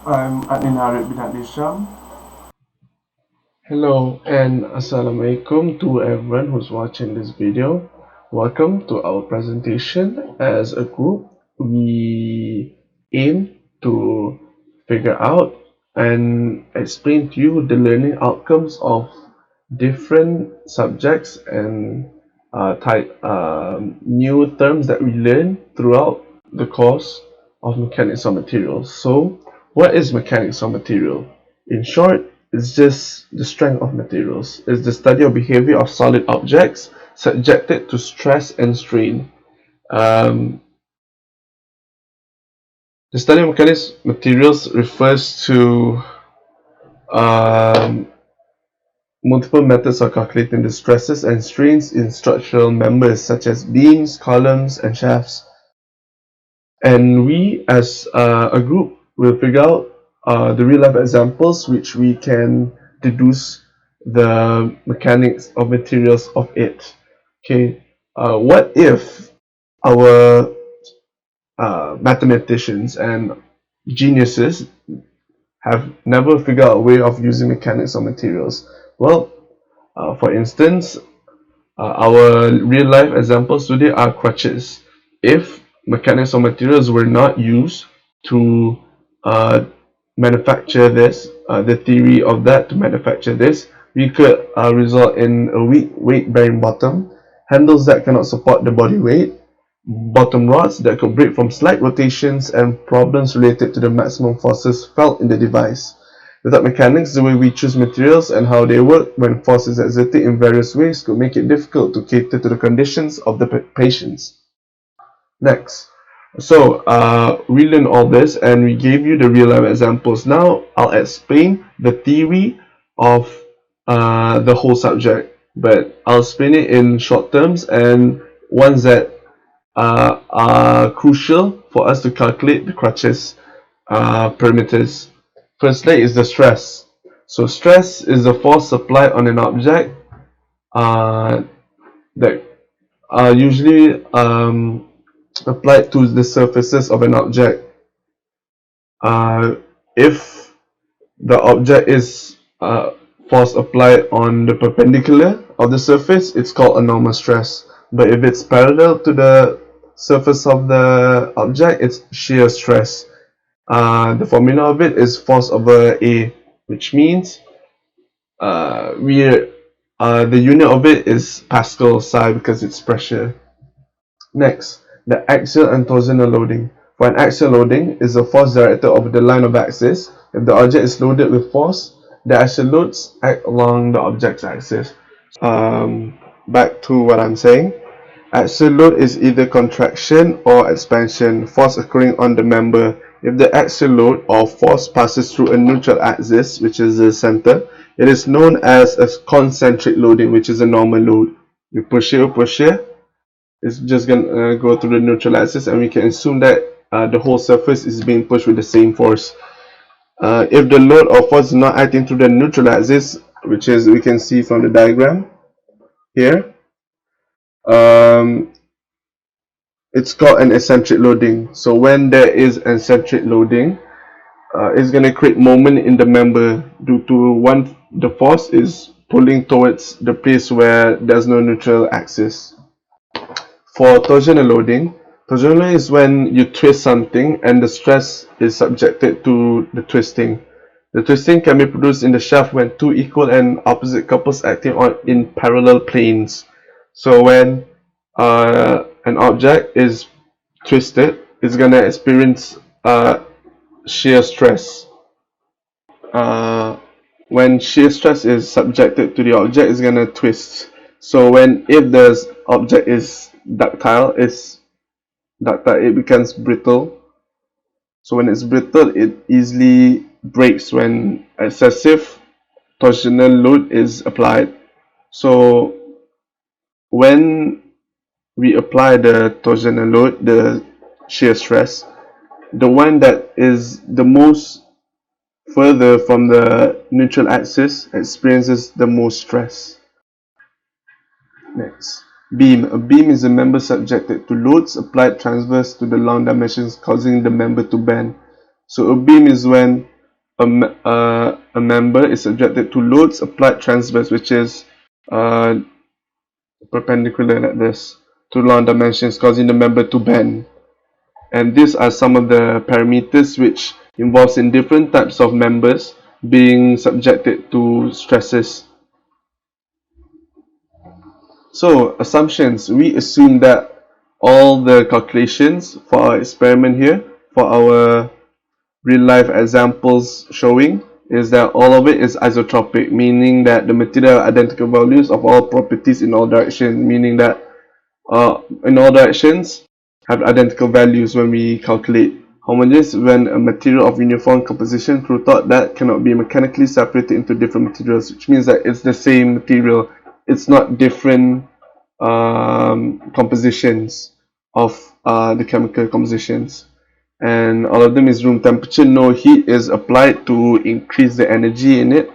I'm Adnan Arif bin Adisham. Hello and Assalamualaikum to everyone who's watching this video. Welcome to our presentation. As a group, we aim to figure out and explain to you the learning outcomes of different subjects and new terms that we learn throughout the course of mechanics of materials. So, what is mechanics of material? In short, it's just the strength of materials. It's the study of behavior of solid objects subjected to stress and strain. Um, the study of mechanics materials refers to um, multiple methods of calculating the stresses and strains in structural members such as beams, columns, and shafts. And we, as a group, will figure out the real life examples which we can deduce the mechanics of materials of it. Okay, what if our mathematicians and geniuses have never figured out a way of using mechanics of materials? Well, for instance, our real life examples today are crutches. If mechanics of materials were not used to uh, manufacture this, the theory of that to manufacture this, we could result in a weak weight bearing bottom, handles that cannot support the body weight, bottom rods that could break from slight rotations, and problems related to the maximum forces felt in the device. Without mechanics, the way we choose materials and how they work when force is exerted in various ways could make it difficult to cater to the conditions of the patients. Next. We learned all this and we gave you the real life examples. Now I'll explain the theory of the whole subject, but I'll explain it in short terms and ones that are crucial for us to calculate the crutches parameters. Firstly is the stress. So stress is the force applied on an object uh, that are usually applied to the surfaces of an object. Uh, if the object is force applied on the perpendicular of the surface, it's called a normal stress. But if it's parallel to the surface of the object, it's shear stress. The formula of it is force over A, which means we the unit of it is Pascal psi because it's pressure. Next, the axial and torsional loading. For an axial loading is a force directed over the line of axis. If the object is loaded with force, the axial loads act along the object's axis. Back to what I'm saying. Axial load is either contraction or expansion, force occurring on the member. If the axial load or force passes through a neutral axis, which is the center, it is known as a concentric loading, which is a normal load. We push here, it's just gonna go through the neutral axis, and we can assume that the whole surface is being pushed with the same force. If the load or force is not acting through the neutral axis, which is we can see from the diagram here, um, it's called an eccentric loading. So when there is eccentric loading, it's going to create moment in the member due to one the force is pulling towards the place where there's no neutral axis. For torsional loading, torsional loading is when you twist something and the stress is subjected to the twisting. The twisting can be produced in the shaft when two equal and opposite couples acting on in parallel planes. So when an object is twisted, it's gonna experience shear stress. Uh, when shear stress is subjected to the object, it's gonna twist. So if the object is ductile, it becomes brittle. So when it's brittle, it easily breaks when excessive torsional load is applied. So when we apply the torsional load, the shear stress, the one that is the most further from the neutral axis experiences the most stress. Next, beam. A beam is a member subjected to loads applied transverse to the long dimensions, causing the member to bend. So a beam is when a member is subjected to loads applied transverse, which is perpendicular like this to long dimensions, causing the member to bend. And these are some of the parameters which involves in different types of members being subjected to stresses. So assumptions, we assume that all the calculations for our experiment here, for our real life examples showing, is that all of it is isotropic, meaning that the material identical values of all properties in all directions, meaning that in all directions have identical values when we calculate. Homogeneous when a material of uniform composition through thought that cannot be mechanically separated into different materials, which means that it's the same material. It's not different compositions of the chemical compositions. And all of them is room temperature. No heat is applied to increase the energy in it,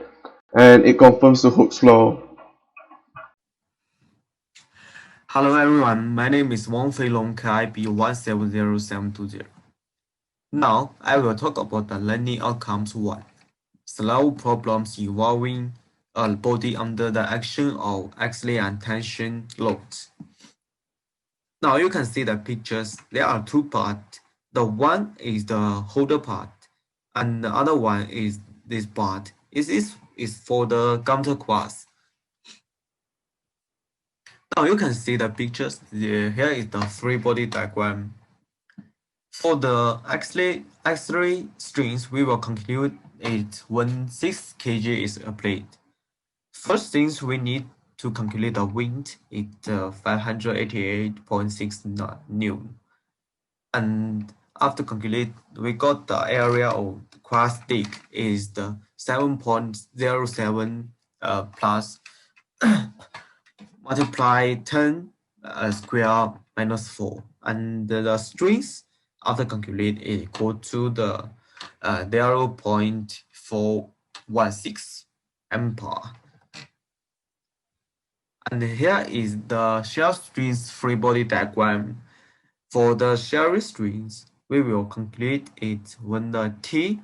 and it confirms the Hooke's law. Hello everyone, my name is Wang Feilong, KIB 170720. Now, I will talk about the learning outcomes 1. Solve problems involving a body under the action of axle and tension loads. Now you can see the pictures. There are two parts. The one is the holder part, and the other one is this part. This is for the counterclass. Now you can see the pictures. Here is the free body diagram. For the axillary strings, we will conclude it when 6 kg is applied. First things we need to calculate the wind is 588.6 Newton. And after calculate, we got the area of the cross stick is the 7.07 plus multiply 10 square minus 4, and the strings after calculate is equal to the 0.416 ampere. And here is the shear strings free body diagram. For the shear strings, we will calculate it when the T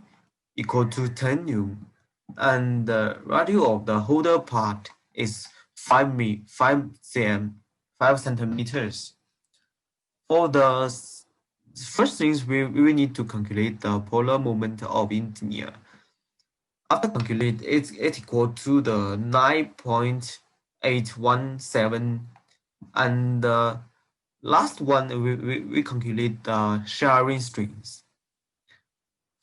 equal to 10 Newton, and the radius of the holder part is 5 centimeters. For the first things, we need to calculate the polar moment of engineer. After calculate, it's equal to the 9.817, and the last one we calculate the sharing strings.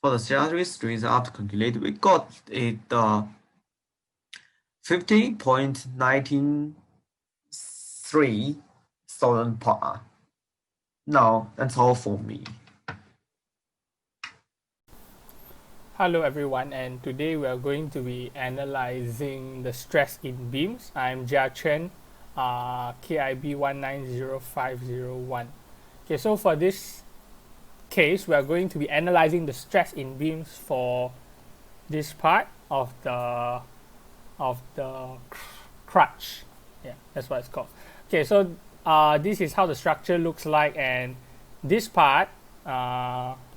For the sharing strings, after calculate, we got it 50.193 thousand per hour. Now that's all for me. Hello everyone, and today we are going to be analyzing the stress in beams. I'm Jia Chen, KIB 190501. Okay, so for this case, we are going to be analyzing the stress in beams for this part of the crutch. Yeah, that's what it's called. Okay, so this is how the structure looks like, and this part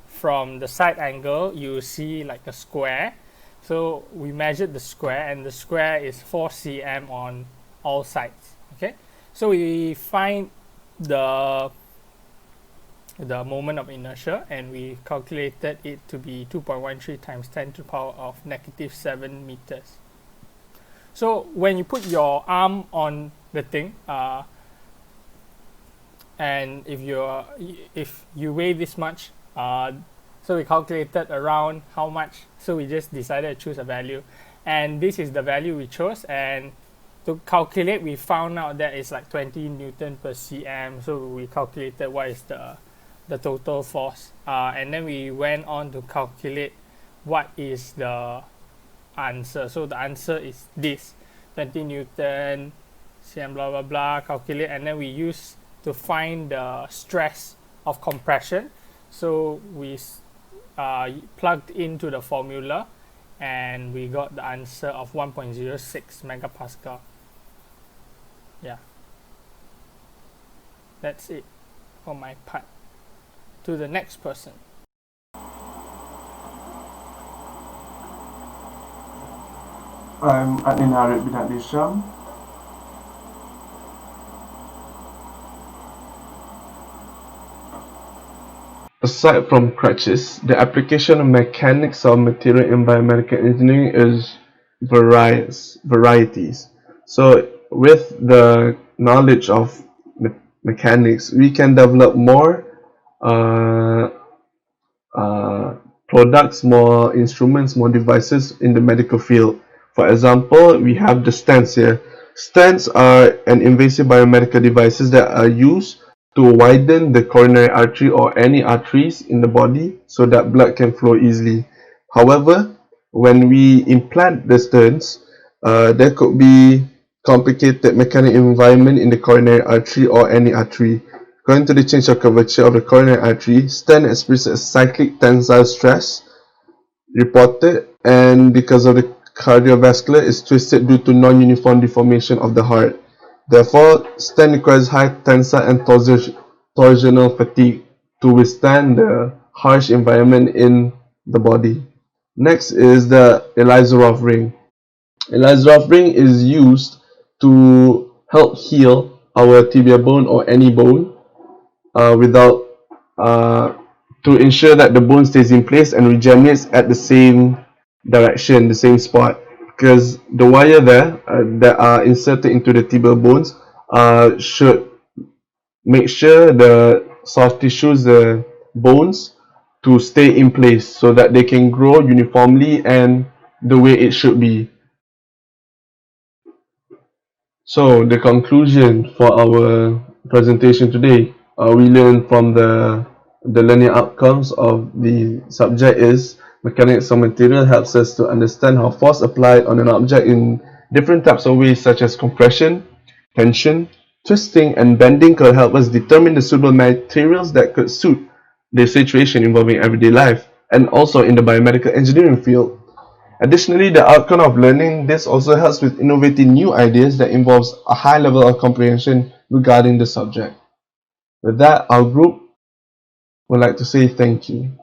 from the side angle you see like a square. So we measured the square, and the square is 4 cm on all sides. Okay, so we find the moment of inertia, and we calculated it to be 2.13 times 10 to the power of -7 meters. So when you put your arm on the thing, and if you weigh this much, so we calculated around how much, so we just decided to choose a value, and this is the value we chose. And to calculate, we found out that it's like 20 Newton per cm. So we calculated what is the total force, and then we went on to calculate what is the answer. So the answer is this 20 Newton cm blah blah blah, calculate, and then we use to find the stress of compression. So we plugged into the formula, and we got the answer of 1.06 megapascal. Yeah, that's it for my part. To the next person. Admin Arif bin Adisham. Aside from crutches, the application of mechanics of material in biomedical engineering is varieties. So with the knowledge of mechanics, we can develop more uh, uh, products, more instruments, more devices in the medical field. For example, we have the stents here. Stents are an invasive biomedical devices that are used to widen the coronary artery or any arteries in the body so that blood can flow easily. However, when we implant the stents, there could be complicated mechanical environment in the coronary artery or any artery. According to the change of curvature of the coronary artery, stent experiences cyclic tensile stress reported, and because of the cardiovascular is twisted due to non-uniform deformation of the heart. Therefore, stent requires high tensile and torsional fatigue to withstand the harsh environment in the body. Next is the Elizarov ring. Elizarov ring is used to help heal our tibia bone or any bone without to ensure that the bone stays in place and regenerates at the same direction, the same spot. Because the wire there that are inserted into the tibial bones should make sure the soft tissues, the bones, to stay in place so that they can grow uniformly and the way it should be. So the conclusion for our presentation today, we learned from the learning outcomes of the subject is mechanics of material helps us to understand how force applied on an object in different types of ways such as compression, tension, twisting, and bending could help us determine the suitable materials that could suit the situation involving everyday life and also in the biomedical engineering field. Additionally, the outcome of learning this also helps with innovating new ideas that involves a high level of comprehension regarding the subject. With that, our group would like to say thank you.